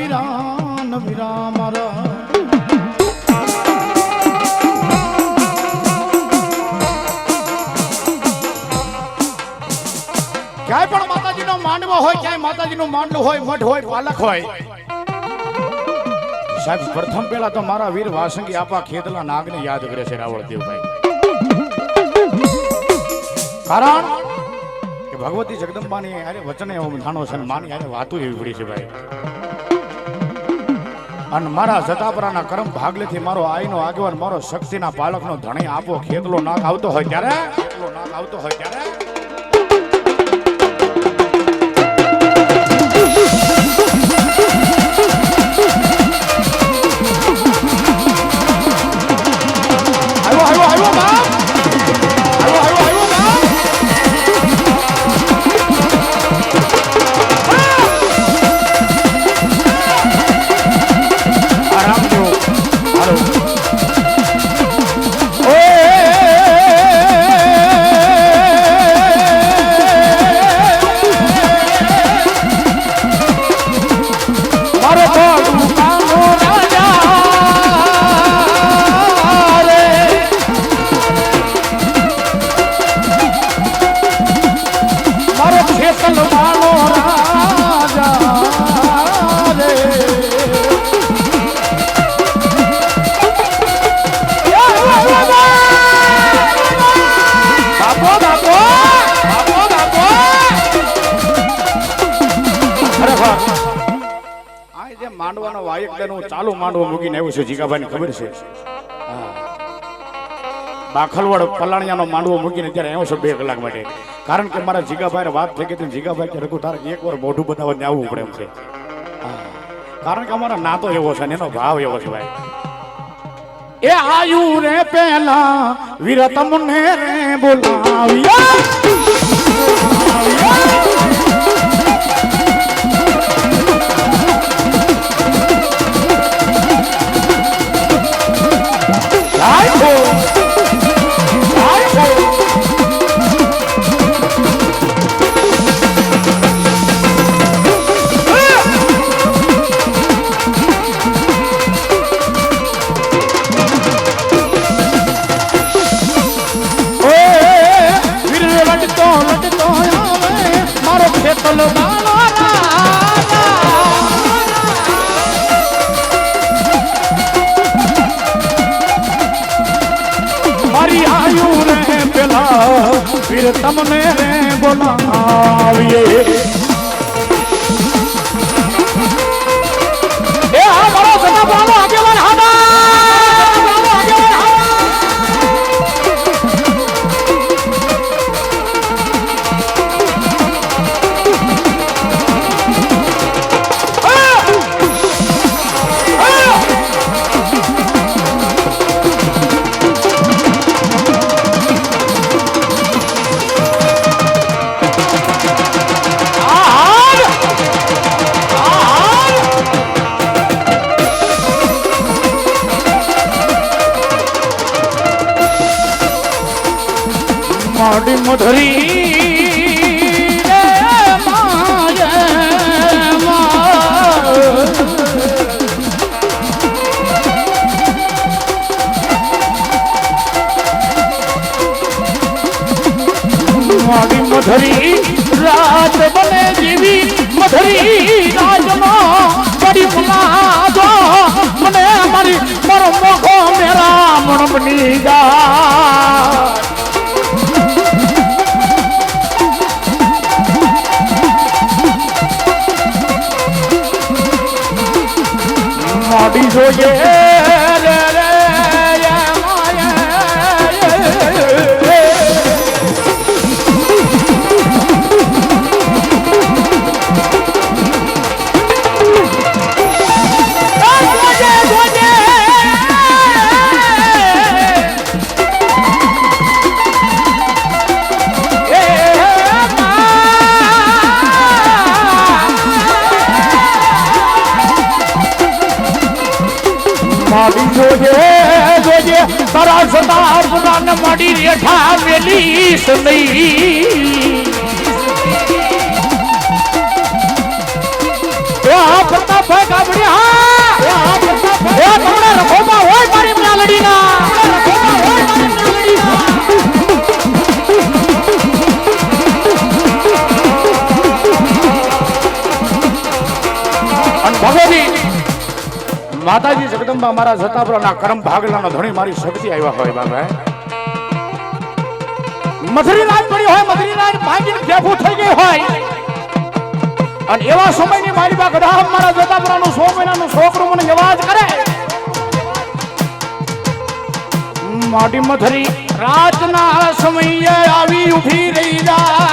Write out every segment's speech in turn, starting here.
વીરાન વીરા મારા ક્યાંય પણ માતાજીનો માંડવો હોય, ક્યાંય માતાજીનું માંડલું હોય, મઠ હોય, પાલક હોય, સાહેબ પ્રથમ પેલા તો મારા વીર વાસંગી આપા ખેતલા નાગને યાદ કરે છે રાવળદેવભાઈ. કારણ કે ભગવતી જગદંબાની અરે વચને એવો જાણો છે, માની અરે વાતો એવી પડી છે ભાઈ. અને મારા જટાપરાના કરમ ભાગલેથી મારો આઈનો આગેવાન, મારો શક્તિના પાલકનો ધણી આપો ખેતલો નાગ આવતો હોય ત્યારે, ખેતલો નાગ આવતો હોય ત્યારે માંડવાનો વાયકડાનું ચાલુ માંડવો મૂકીને આવ્યું છે. જીગાભાઈ ને ખબર છે, બાખલવડ પલાણિયાનો માંડવો મૂકીને ત્યારે આવ્યો છે 2 કલાક માટે. કારણ કે મારા જીગાભાઈ વાત થઈ ગઈ, જીગાભાઈ કે રઘુ તારે એકવાર મોઢું બતાવવા આવવું પડે એમ છે. કારણ કે અમારા નાતો એવો છે, એનો ભાવ એવો છે ભાઈ. એ આયુ રે પેલા વીર તમને રે બોલાવ્યા મારી આયુ રે પેલા વીર તમને રે બોલાવીએ. એ આ મારો સદા બોલો આગેવાન હાડા માડી મધરી રે માય માડી મધરી રાત બને જીવી મધરી રાજનો બડી મુલાજો મને મારી મારો મોખો મેરા મણ બની જા. મોડી જોઈએ રે રે જોજે તારા સતા પુરાણ મડી રેઠા વેલી સનઈ આ પ્રતાપ ગાબડે અને ભગવતી માતાજી જગદંબા મારા જતાપરાના કરમ ભાગલાનો ધણી મારી શક્તિ આવ્યા હોય બાબા મધરી રાત પડી હોય મધરી રાત ભાગીને ભેગું થઈ ગઈ હોય અને એવા સમયની મારી પાસે ગધામ મારા જતાપરાનું 100 મહિનાનું છોકરું મને અવાજ કરે માટી મધરી રાતના સમયે આવી ઉભી રહી જા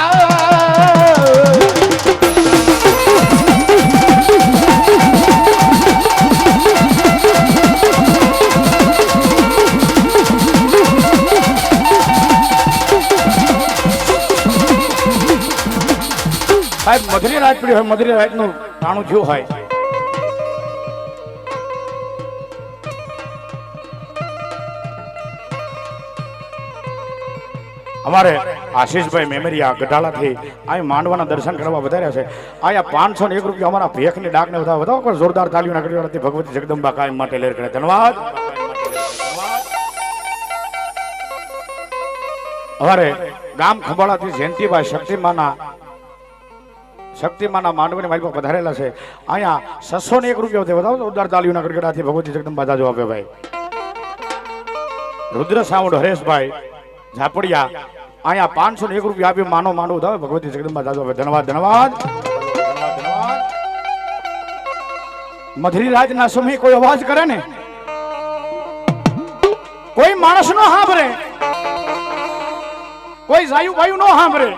સાહેબ મધરી રાત પડી હોય મધરી રાતનું ટાણું થયું હોય અમારે આશીષભાઈ મેમરિયા ગઢાળાથી અહીં માંડવાના દર્શન કરવા વધાર્યા છે અહીંયા 501 રૂપિયા અમારા ભેખની ડાકને વધાવો કોઈ જોરદાર તાળીઓના ગઢાળાથી ભગવતી જગદંબા કાયમ માટે લેર કરે ધન્યવાદ અમારે ગામ ખંભાળાથી જયંતિભાઈ શક્તિમાના માંડવાની મારી પાસે વધારેલા છે અહીંયા 601 રૂપિયા વધાવો જોરદાર તાળીઓના ગઢાળાથી ભગવતી જગદંબા જાજો આપે ભાઈ રુદ્ર સાઉન્ડ હરેશભાઈ ઝાપડિયા અહીંયા 501 રૂપિયા આપી માનો ઉધાવે ભગવતી જગદંબા જાજો આપે ધન્યવાદ ધન્યવાદ મધરી રાતના સમયે કોઈ અવાજ કરે ને કોઈ માણસ નો સાંભળે કોઈ જાયુ ભાઈ નો સાંભળે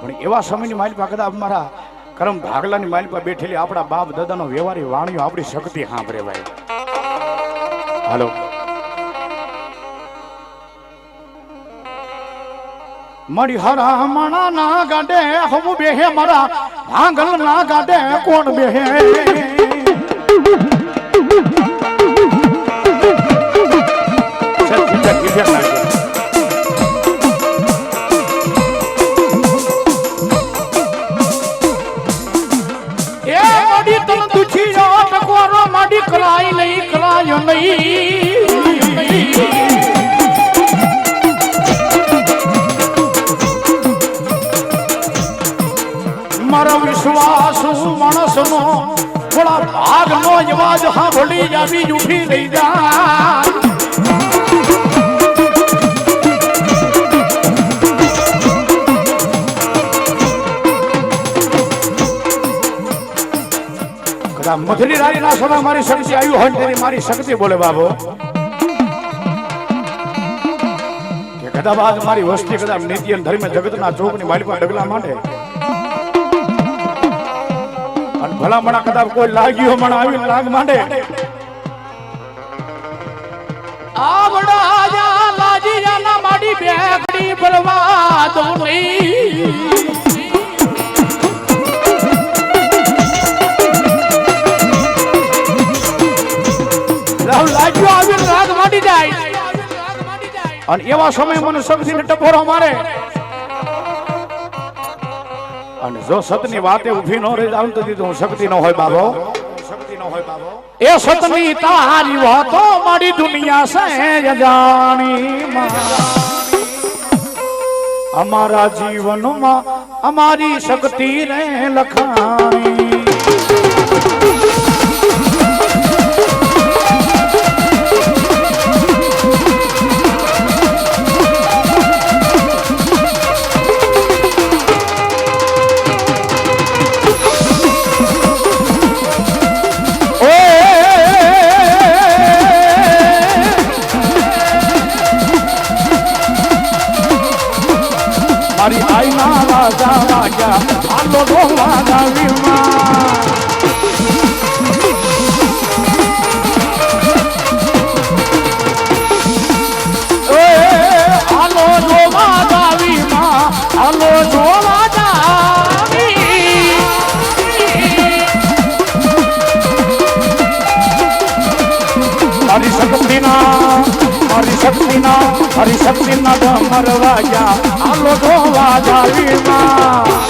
પણ એવા સમયની માલિક કદાચ અમારા કરમ ભાગલાની માલિક બેઠેલી આપણા બાપ દાદાનો વ્યવહારી વાણીઓ આપણી શક્તિ સાંભળે ભાઈ હાલો મળી હરામણા ના ગાડે હમ બેહે મારા ભાંગલ ના ગાડે કોણ બેહે કરાય નહીં કરાય નહીં મારો વિશ્વાસ માણસનો થોડા ભાગનો અવાજ સાંભળી આવી ઉઠી રહી જા મધરી રાની ના સોના મારી શક્તિ આવ્યું હોય તેની મારી શક્તિ બોલે બાબો કે કદાચ મારી વસ્તી કદાચ નીતિ અને ધર્મ જગતના ચોકની મારી પાસે ડગલા માંડે અને ભલામણા કદાચ કોઈ લાગ્યો મને આવી લાગ માંડે આવડા જા લાજીયાના માડી બેકડી બરબાદ નહીં અને એવા સમય મને શક્તિ ને ટપોરો મારે અને જો સતની વાતે ઉભી ન રહી જાઉં તો હું શક્તિ ન હોય બાબો એ સતની તારી વાતો મારી દુનિયા છે જાણી અમારા જીવનમાં અમારી શક્તિ ને લખાણી મારી આઈના રાજા રાજા આલો ગોવા ગાવીમાં એ આલો ગોવા ગાવીમાં આલો ગોવા ગાવી મારી શક્તિના ડમર વાગ્યા આલો ગોવા ગાવીમાં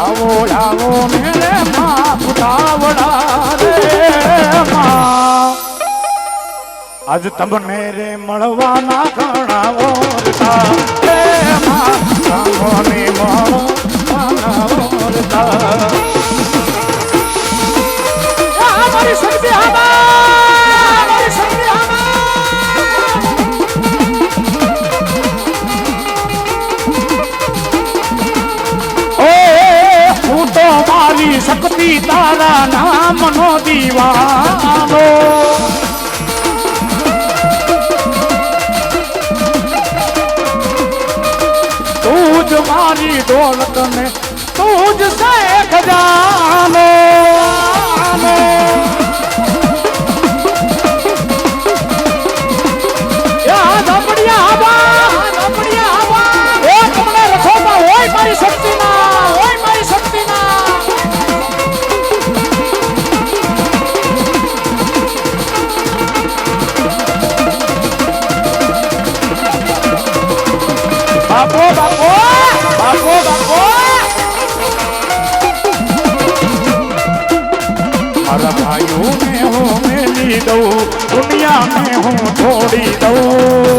આવો આવો મેરે માં ઉતાવળા રે માં આજ તમને રે મળવાના ઘણા ઓરતા રે માં તમને મળવાના ઓરતા મારી શક્તિ મારી શક્તિ હું તો મારી શક્તિ તારા નામનો દીવાનો તું જ મારી દોલત ને તું જ સે ખજાનો મારી શક્તિ ના ઓય મારી શક્તિ ના બાપો બાપો બાપો બાપો મારા ભાઈઓ ને હું મેલી દઉં દુનિયા में હું છોડી દઉં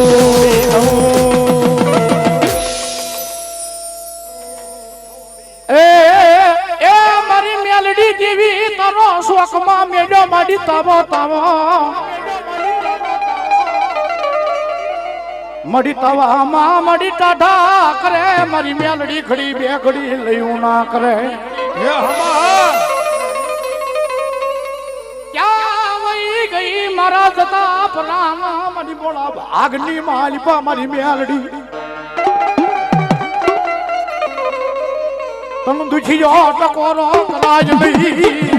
શોકમાં મેડો માડી તાવો તાવો મડી તવામાં મડી ટાઢા કરે મારી મેલડી ખડી બે ઘડી લયું ના કરે હે હમા ક્યાં વઈ ગઈ મારા જતા પરાના મડી બોલા ભાગની માલિપા મારી મેલડી તમ દુખી જો ટકોરો કરાજ નહીં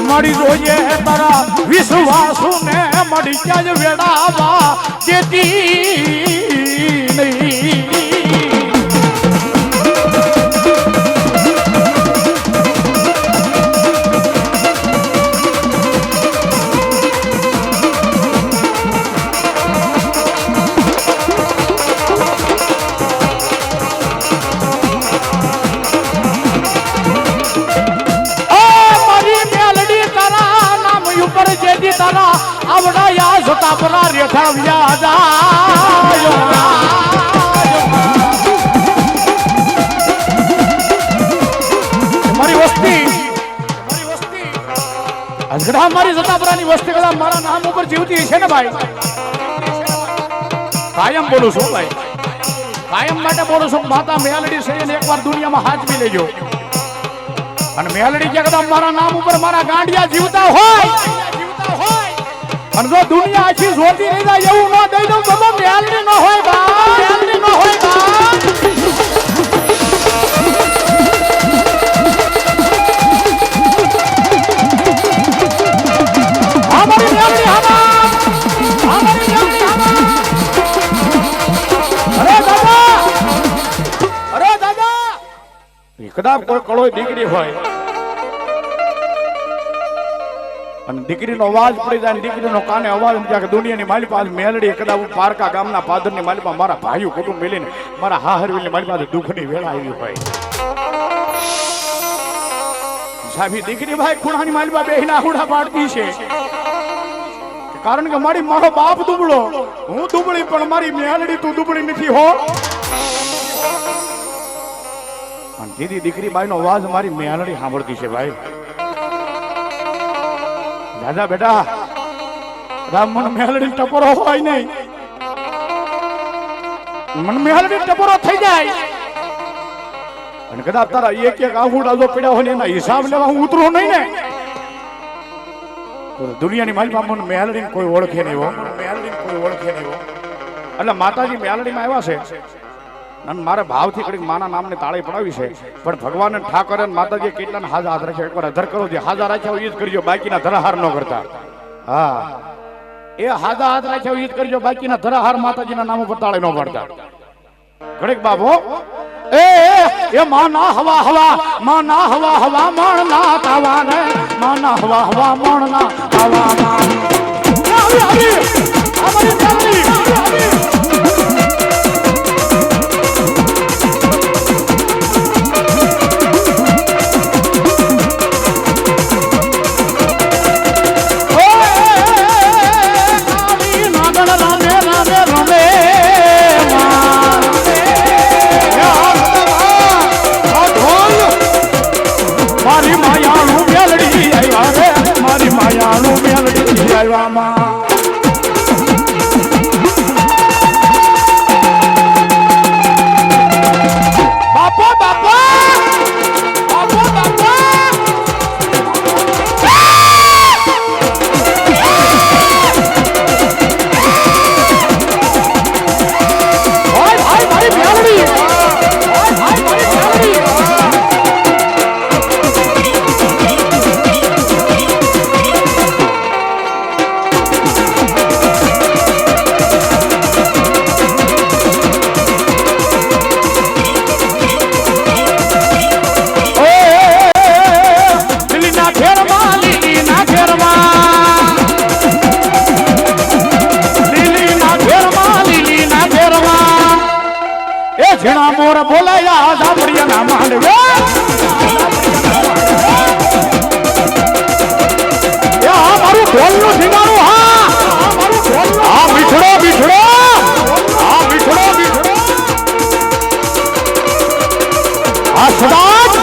મળી જોઈએ તારા વિશ્વાસુ ને મળી ક્યાં વેડાવા જેતી નહીં તારા આવડા યા જતા પરા રેઠા વ્યાજા મારી વસ્તી અજગડા મારી જતા પરાની વસ્તી કદા મારા નામ ઉપર જીવતી છે ને ભાઈ કાયમ બોલું છું ભાઈ કાયમ માટે બોલું છું માતા મેલડી છે ને એકવાર દુનિયામાં હાજવી લેજો અને મેલડી કે કદા મારા નામ ઉપર મારા ગાંડિયા જીવતા હોય અને જો દુનિયા આખી જોતી રહી જાય એવું ન દઈ દઉં તો મેલડી ન હોય બા મેલડી ન હોય બા અમારી મેલડી અમારી મેલડી અરે દાદા કદાચ કોઈ કળોય દીકરી હોય અને દીકરીનો અવાજ પડી જાય દીકરીનો કાને અવાજ કે દુનિયાની માલી પાસે મેલડી કદાચ પારકા ગામના પાદરની માલી પાસે મારા ભાઈઓ કુટુંબ મિલીને મારા હાહરવીની માલી પાસે દુઃખની વેળા આવી હોય સાહેબ દીકરી ભાઈ ખૂણાની માલી પાસે બેહીને આહુડા પાડતી છે કારણ કે મારો બાપ દુબળો હું દુબળી પણ મારી મેલડી તું દુબળી નથી હો અને દીદી દીકરી બાઈનો અવાજ મારી મેલડી સાંભળતી છે ભાઈ દાદા બેટા રામ મન મેલડી ટપોરો હોય નહીં મન મેલડી ટપોરો થઈ જાય અને કદાચ તારા એક એક આહુડા જો પડ્યા હોય એના હિસાબ લેવા હું ઉતરું નહીં ને તો દુનિયાની માલિકા મન મેલડી કોઈ ઓળખે નહીં હો મેલડી કોઈ ઓળખે નહીં હો એટલે માતાજી મેલડીમાં આવ્યા છે અને મારે ભાવથી કડીક માના નામને તાળી પડાવી છે પણ ભગવાન ઠાકોર અને માતાજી કેટલાને હાજા હાથ રાખ્યો એકવાર અધર કરો જે હાજા રાખ્યા હોય એ જ કરજો બાકીના ધરાહાર ન કરતા હા એ હાજા હાથ રાખ્યા હોય એ જ કરજો બાકીના ધરાહાર માતાજીના નામ ઉપર તાળી ન પડતા ઘડીક બાબો એ માના હવા હવા માના હવા હવા મણના તાવા રે માના હવા હવા મણના તાવા આવી અમારી ચાલી મોર બોલાયા સાંભળ્યા ના માંડવે મારું ઢોલનું ઠીકાણું હા બીછડો બીછડો હા બીછડો બીછડો હા સદાજ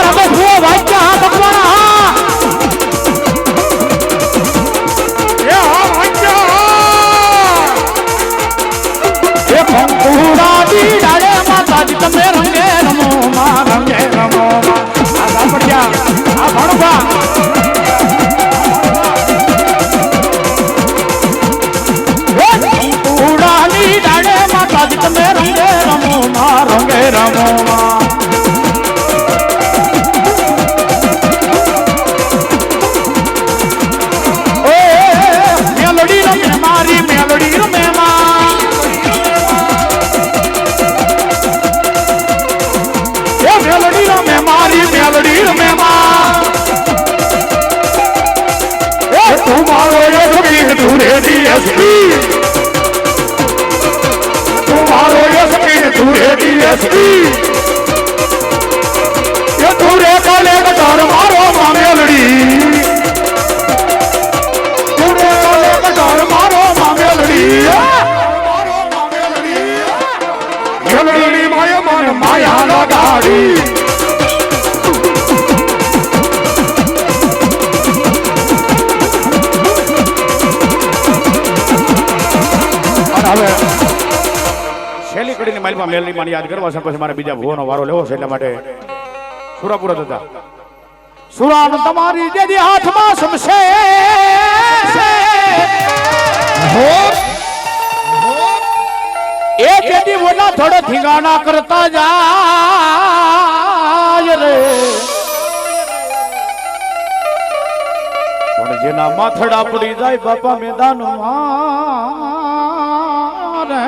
રમે જુઓ વાક્ય હા ભગવાન તમે રંગે રમો માં રંગે રમો આ સાંભળ્યા આ ભણવા ઉડાની ડાળે માતાજી તમે રંગે રમો માં રંગે રમો મેલડી રમે મારી મેલડી રમે મારી મેલડી રમે તું મારો યશવી તું રે ડીએસપી તું મારો યશવી તું રે ડીએસપી એ તું રે કાલે કટાર મારો માં મેલડી તું રે કાલે કટાર મારો માં મેલડી મેલડી માયા મન માયા લગાડી શૈલી કડીની માલમાં મેલની માની યાદ કરવા છે પછી મારે બીજા ભુવાનો વારો લેવો છે એટલા માટે સુરાપુરા થતા સુરાન તમારી જે હાથમાં સમશે એ જેથી બોલા થોડો થીગાણા કરતા જાય રે પણ જેના માથડા પડી જાય બાપા મેદાનમાં રે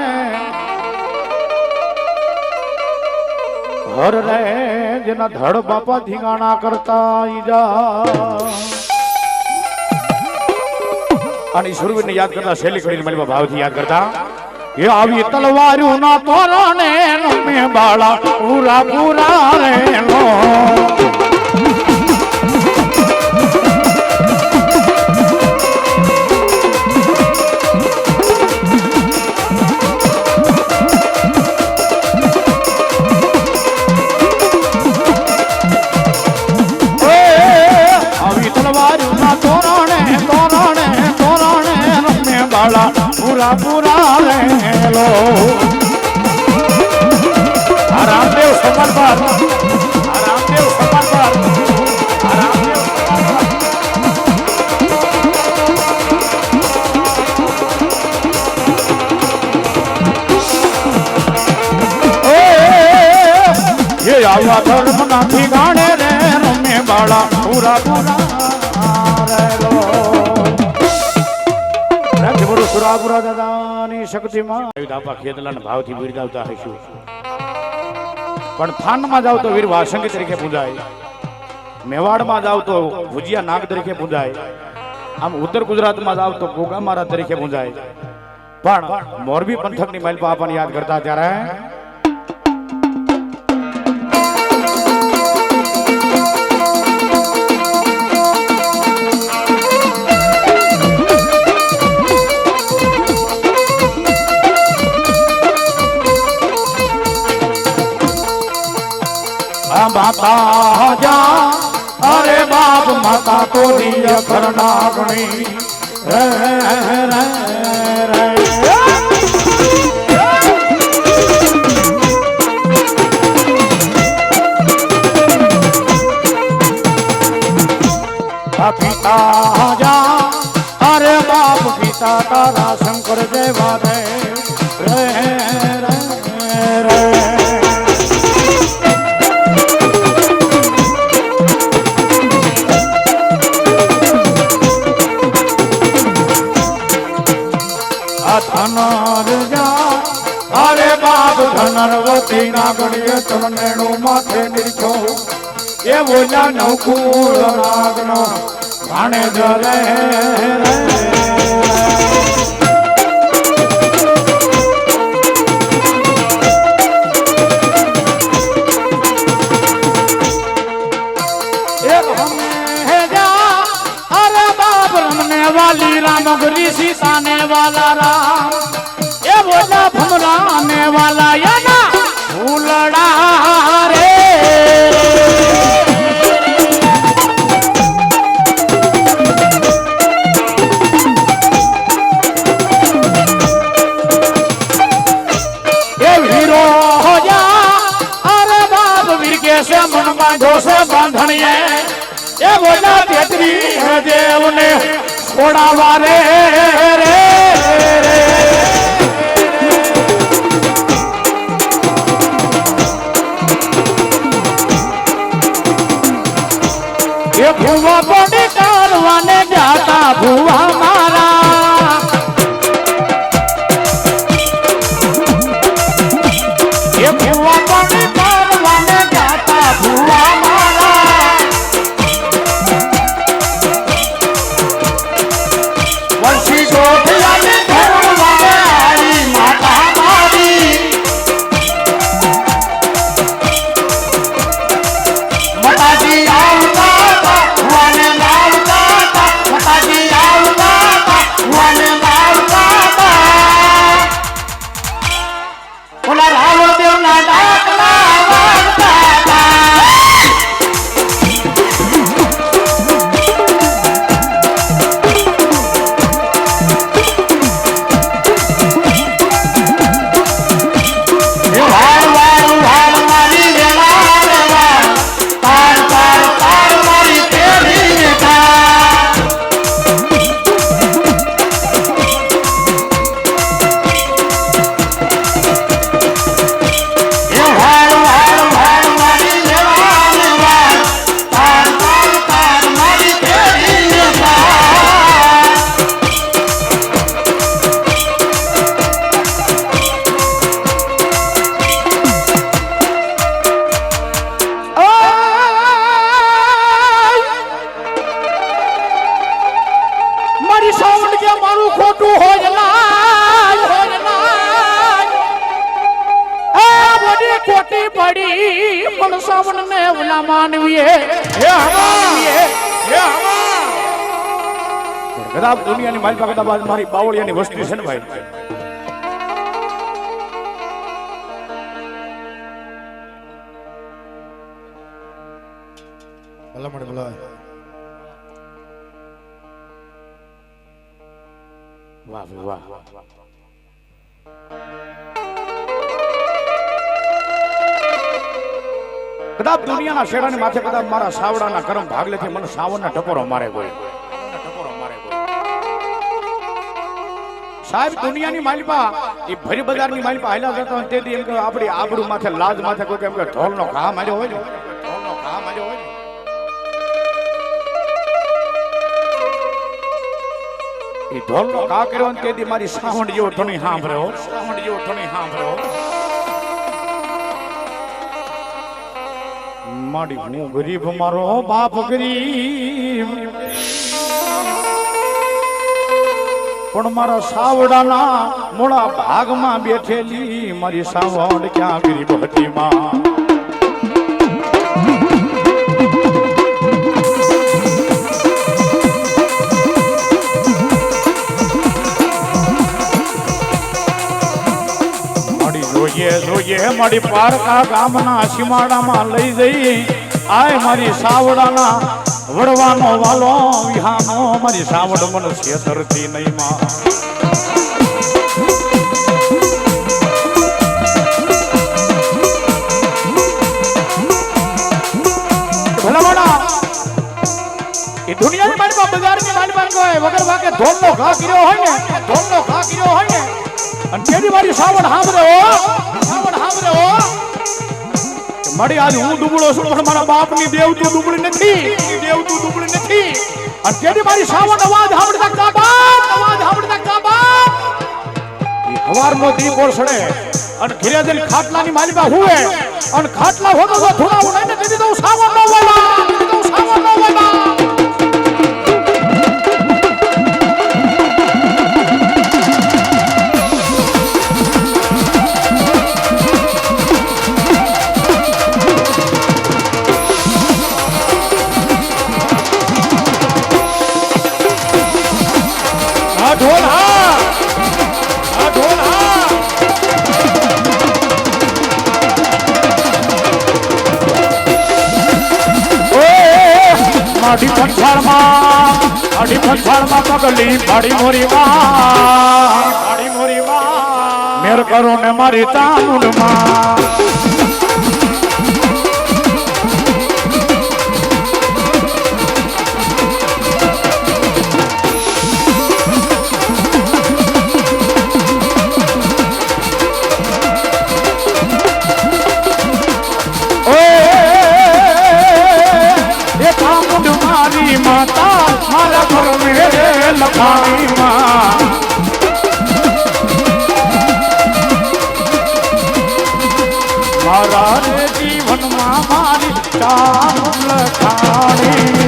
હર રે જેના ધડ બાપા ધીંગાણા કરતા જા અને સુરવીરને યાદ કરતા શૈલી કરીને મારી ભાવથી યાદ કરતા એ આવી તલવારું ના તોરણે મે બાળા પૂરા પૂરા રે નો પૂરા પૂરા રેલો રામદેવ સમર્પણ રામદેવ સમર્પણ રામદેવ ये आवा धर्म नाथी गाणे रे रमे बाळा पूरा पूरा रे रो રાજ્ય બોલો સુરાપુરા દાદાની શક્તિમાં આપા ખેતલાને ભાવથી બિરદાવતા હશું પણ થાનમાં જાવ તો વીર વાસંગી તરીકે પૂજાય મેવાડમાં જાવ તો ભુજિયા નાગ તરીકે પૂજાય આમ ઉત્તર ગુજરાતમાં જાવ તો ગોગામારા તરીકે પૂજાય પણ મોરબી પંથકની માલપા આપણને યાદ કરતા ત્યારે माता जा अरे बाप माता तो दिया करनागणी रे रे रे पिता जा अरे बाप पिता तारा शंकर देवा दे रे रे रे अरे बाप धनरवती नागणीय तमनेणु माथे निरखो ये बोला नौकूल नागनो भाणे जले अरे बाप रमने वाली रामगरी सीताने वाला राम ये बोला भमराने वाला या ना फूलड़ा रे ये वीरो हो जा अरे बाप वीर के से मन बांधो से बांधनिए ये बोला तेतरी है देव ने छोड़ा वारे रे रे ये भुआ बड़ी कारवाने जाता भुआ मारा ये भुआ बड़ी कारवाने जाता भुआ मारा वर्षी गोपिया ने धर्मवाले आई माता मारी मताजी आवता वाने लावता मताजी आवता वाने लावता बोला रावण देव ना डाकला वागता કદાચ દુનિયાની મારી પાસે કદાચ મારી બાવળિયાની વસ્તી છે ને ભાઈ ભલામણ બોલાવે વાહ વાહ કદાચ દુનિયાના શેડાની માથે કદાચ મારા સાવડાના કરમ ભાગલેથી મને સાવનના ટપોરો મારે કોઈ સાહેબ દુનિયાની માલિપા એ ભરી બજારની માલિપા હાલ્યા જતા હોય તેથી એમ કે આપણી આબરૂ માથે લાજ માથે કોઈ એમ કે ઢોલનો ઘા માર્યો હોય ને ઢોલનો ઘા માર્યો હોય ને એ ઢોલનો ઘા કર્યો ને તેથી મારી સાવણ જેવો ધણી સાંભળ્યો સાવણ જેવો ધણી સાંભળ્યો માડી હું ગરીબ મારો બાપ ગરીબ પણ મારા સાવડાના મોડા ભાગમાં બેઠેલી મારી સાવડ ક્યાં ગરીબ હતી માં જોઈએ મારી પારકા ગામના સીમાડામાં લઈ જઈ આય મારી સાવડાના વડવાનો વાલો વિહાનો મારી સાવડ મન છેતરતી નહીં માં ભલાવાડા એ દુનિયાની માલિપા બજારની માલિપા કોઈ વગર વાકે ઢોલનો ઘા કર્યો હોય ને ઢોલનો ઘા કર્યો હોય ને અને કેની મારી સાવડ સાંભળે મળી આજ હું દુબળો છું પણ મારા બાપની દેવ તું દુબળી નથી દેવ તું દુબળી નથી અને કેની મારી સાવડ અવાજ સાંભળતા કાબાત અવાજ સાંભળતા કાબાત એ હવારનો દીપ ઓળસડે અને ઘરે જઈને ખાટલાની માલિકા હુએ અને ખાટલા હોતો તો થોડા ઉડાઈને દીધી તો સાવડ નો બોલા દીધી તો સાવડ નો બોલા અડી પંછાળમાં પગલી પાડી મોરી માં મેર કરો ને મારી તામુડમાં મારા ઘર મેરે લખાણી માં મારા જીવનમાં મારી કામ લખાણી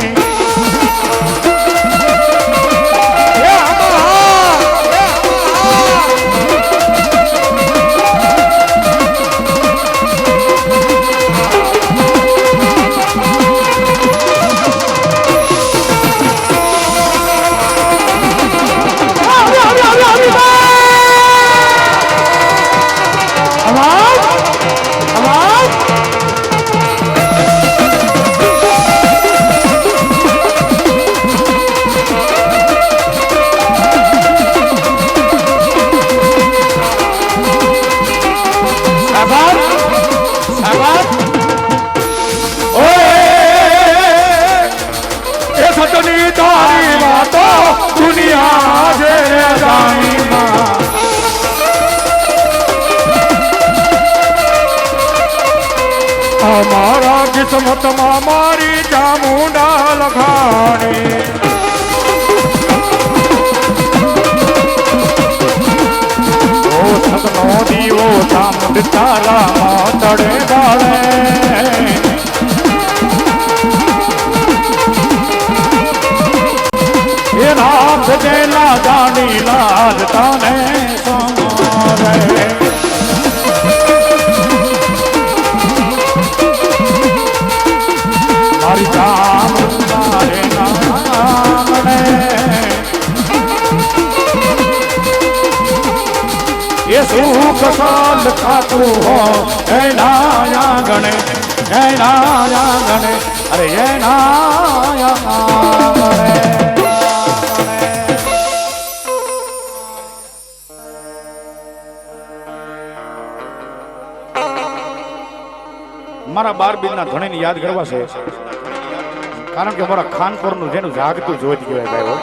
અમારા કિસ્મતમાં મારી ચામુંડા લખાણી ઓ સગનો દીવો ચામુંડ તારા માતડે બાળે એ રાત દેલા જાણી લાજ તાને સોરે મારી ચામુંડા રે નામણે એ સુખ સાલ ખાતું હો એના આંગણે અરે એના આંગણે મારા 12 બીજના ધણીને યાદ કરવા છે કારણ કે મારા ખાનપુરનું જેનું જાગતું જોત કહેવાય ભાઈઓ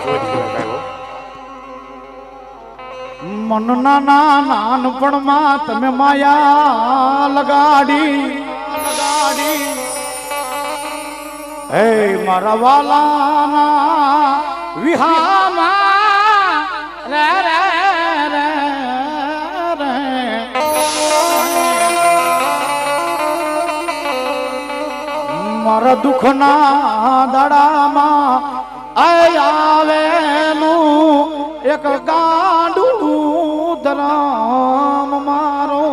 જોત કહેવાય ભાઈઓ મનના નાનપણમાં તમે માયા લગાડી હે મારા વાલાના વિહામાં રે રે રે રે મારા દુઃખના દાડામાં આવેલું એક ગાંડું ધરામ મારો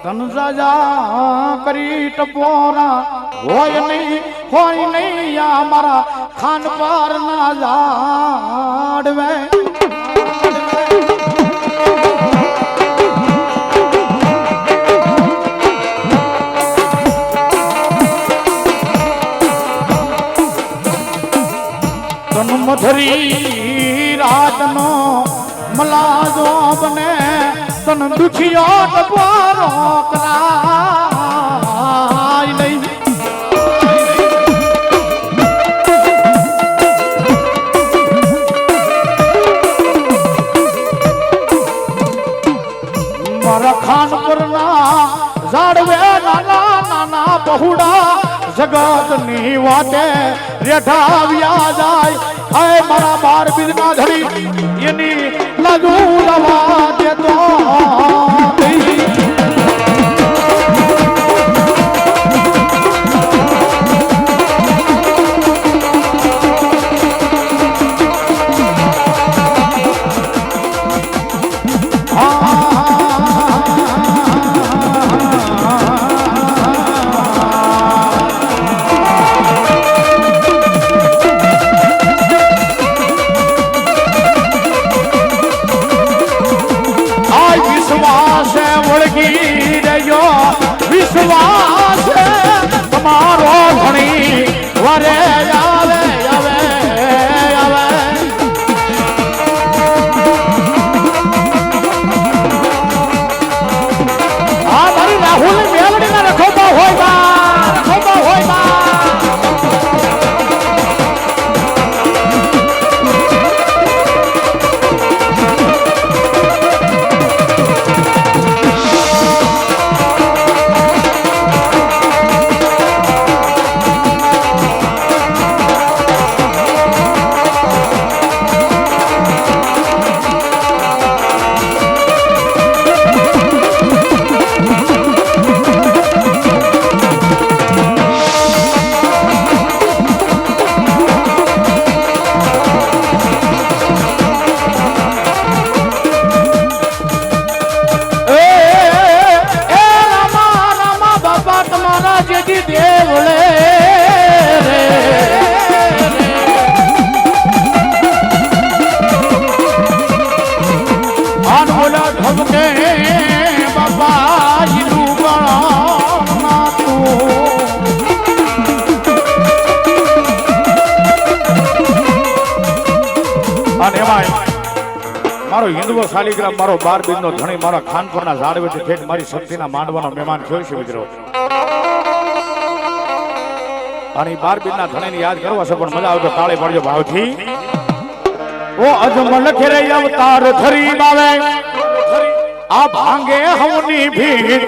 તન રાજા કરી ટપોરા હોય નહીં આ મારા ખાન પર ના જાડવે મધરી રાતનો મલાજો બને તન દુખિયો ટપોરો કરાય નહીં મારા ખાન પરના ઝાડવે નાના નાના બહુડા જગતની વાતે રેઠાવ્યા જાય હે મારા 12 બીજના ધડી એની લાજુ લવા દેતો વિશ્વાસ તમારો ધણી વરે આવે આવે આવે આ મારી રાહુલ મેલડીના રખોબા હોય બા રખોબા હોય બા મારો હિન્દવો શાલિગ્રામ મારો 12 બીજનો ધણી મારા ખાનપુરના ઝાડવેથી ઠેઠ મારી શક્તિના માંડવાનો મહેમાન થયો છે મિત્રો અને 12 બીજના ધણીને યાદ કરવા છે પણ મજા આવે તો તાળી પાડજો ભાવથી ઓ અજમલ ખેરે અવતાર ધરી બાવે આ ભાંગે હવની ભીડ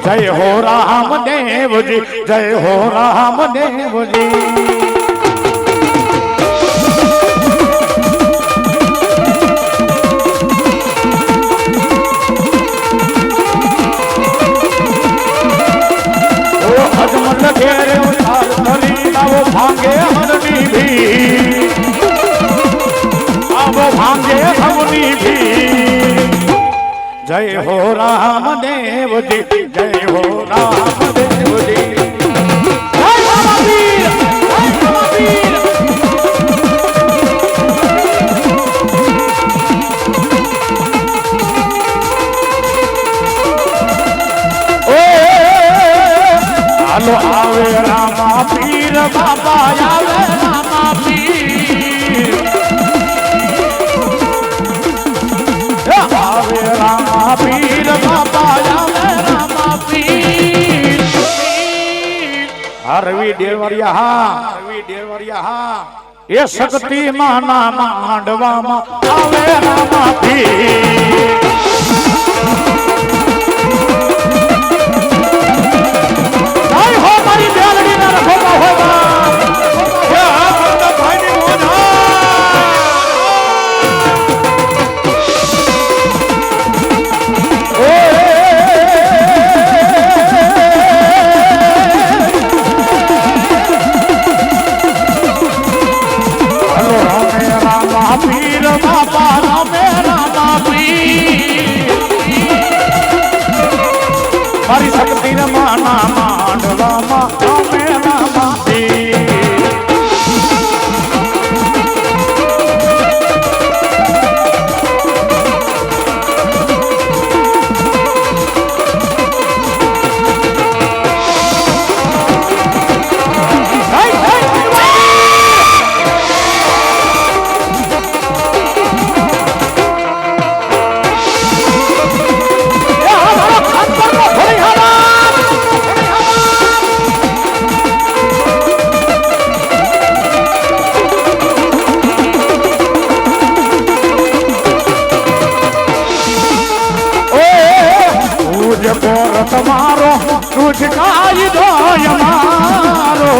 જય હો રામ દેવજી જય હો રામ દેવજી घेरे उतार धरी वो भांगे हमनी भी अब भांगे हमनी भी जय हो राम देव जी जय हो राम देव जी जय महावीर जय महावीर आवे रामा पीर बाबा आवे रामा पीर आवे रामा पीर बाबा आवे रामा पीर हरवी देवरिया हाँ ગોરિયા હા એ શક્તિ માના માંડવામાં આવે રામાથી મારી શક્તિ માના માંડવામાં અમે રામાથી તમારો તુજ કાયદો અમારો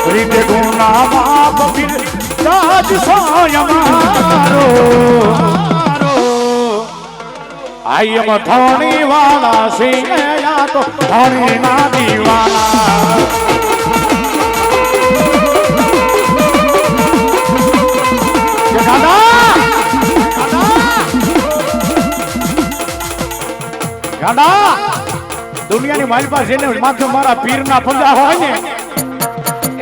રીતે ગુના બાપ પીર રાજ સોય અમારો આઈ એમ ધોણી વાળા સિંહ યા તો ધોણી ના દીવાના ગાડા દુનિયાની મારી પાસે ને માથે મારા પીરના પંજા હોય ને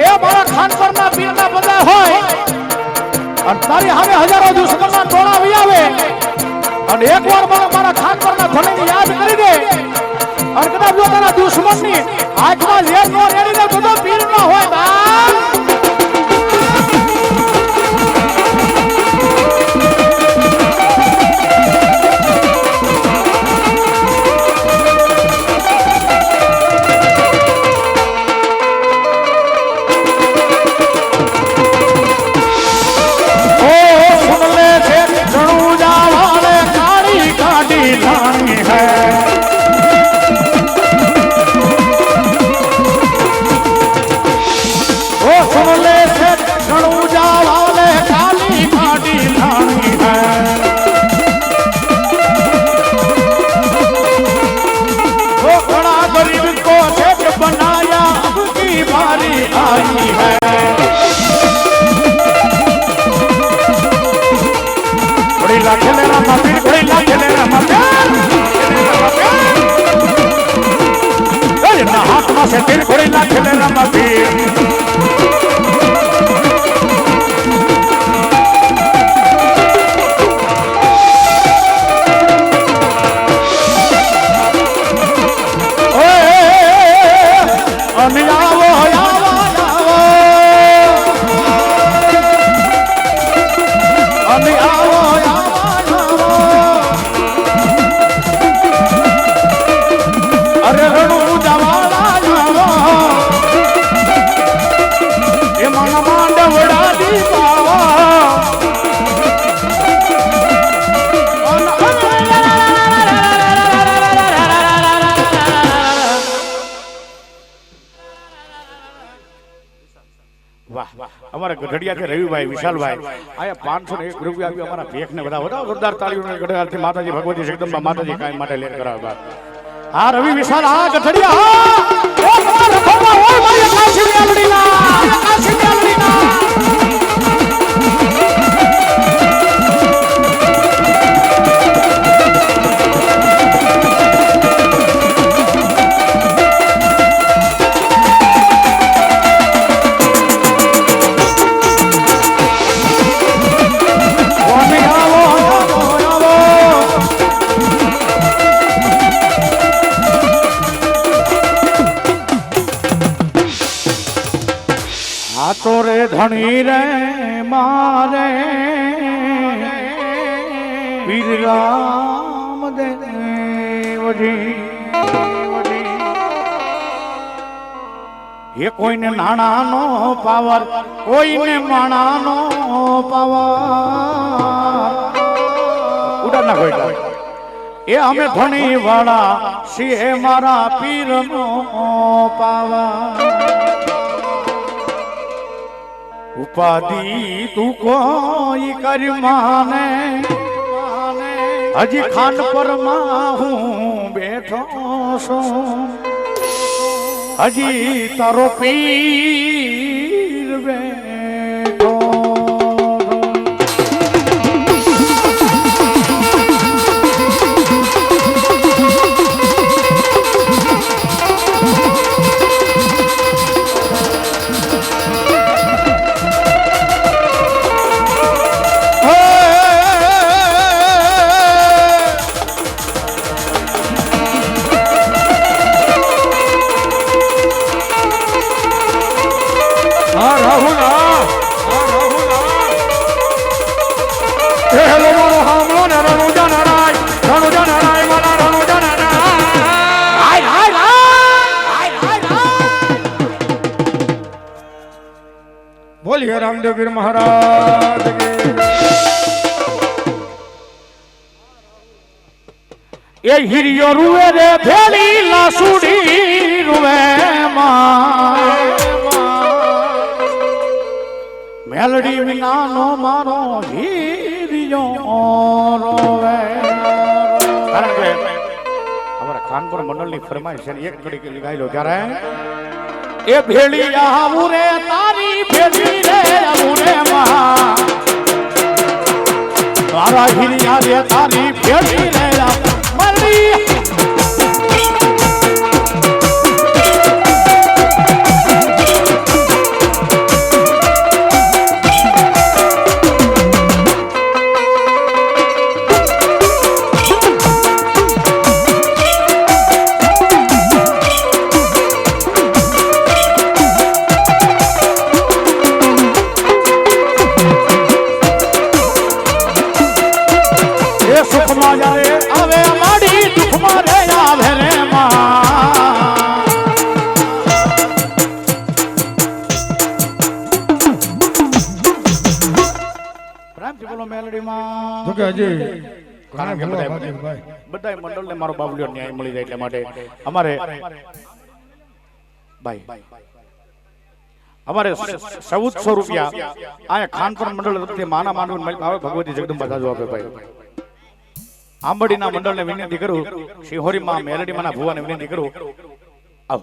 એ મારા ખાનપરના પીરના પંજા હોય અને તારી સામે હજારો દુશ્મનના ટોળા આવી આવે અને એકવાર મારા ખાનપરના ધણીને યાદ કરી દે અને કદાચ જો તારા દુશ્મનની હાથમાં ઝેર નો રેડીને બધો પીર ન હોય se tira por la chilena અમારા ગઢડિયા છે રવિભાઈ વિશાલભાઈ આયા 501 રૂપિયા આપ્યો અમારા ભેખ ને બધા બધા જોરદાર તાળીઓને ગઢડાથી માતાજી ભગવતી જગદંબા માતાજી કાયમ માટે લેર કરાવે હા રવિ વિશાલ હા ગઢડિયા હા ઓ તમારા ભગવા ઓ મારી કાશી મેલડીના કાશી મેલડીના तोरे धनी रे मारे पीर राम देव जी એ કોઈને નાણાનો પાવર, કોઈને માણાનો પાવર. ઉડાના કોઈ એ અમે ધણી વાળા સિંહ મારા પીરનો પાવર. ઉપાધિ તું કોઈ કરી માને, હજી ખાન પર માં હું બેઠો છું, હજી તારો પીર બેઠો. बोलिए रामदेव वीर महाराज के. એ હિરિયો રૂવે રે ભેલી લાસુડી રૂવે માં, મેલડી વિનાનો મારો હિરિયો રોવે. કારણ કે અમારા ખાનપુર મંડળની ફરમાઈશ છે, એક ઘડી ગાઈ લો ત્યારે. એ ભેળી આવું રે તારી ભેળી રે આવું રે માં, તારા હિરિયા રે તારી ભેળી રે મારી. સુખમાં જારે આવે માડી, દુઃખમાં રે આવે રે માં. પ્રેમથી બોલો મેલડી માં. તો કે હજી કારણ કે બધા મંડળને મારો બાબલિયો ન્યાય મળી જાય એટલા માટે અમારે ભાઈ અમારે 1400 રૂપિયા આ ખાનપુર મંડળ તરફથી માના માનવ આવે ભગવતી જગદંબા દાદુ આપે ભાઈ. આંબડીના મંડળને વિનંતી કરું, શિહોરી માં મેલડી માના ભુવાને વિનંતી કરું, આવ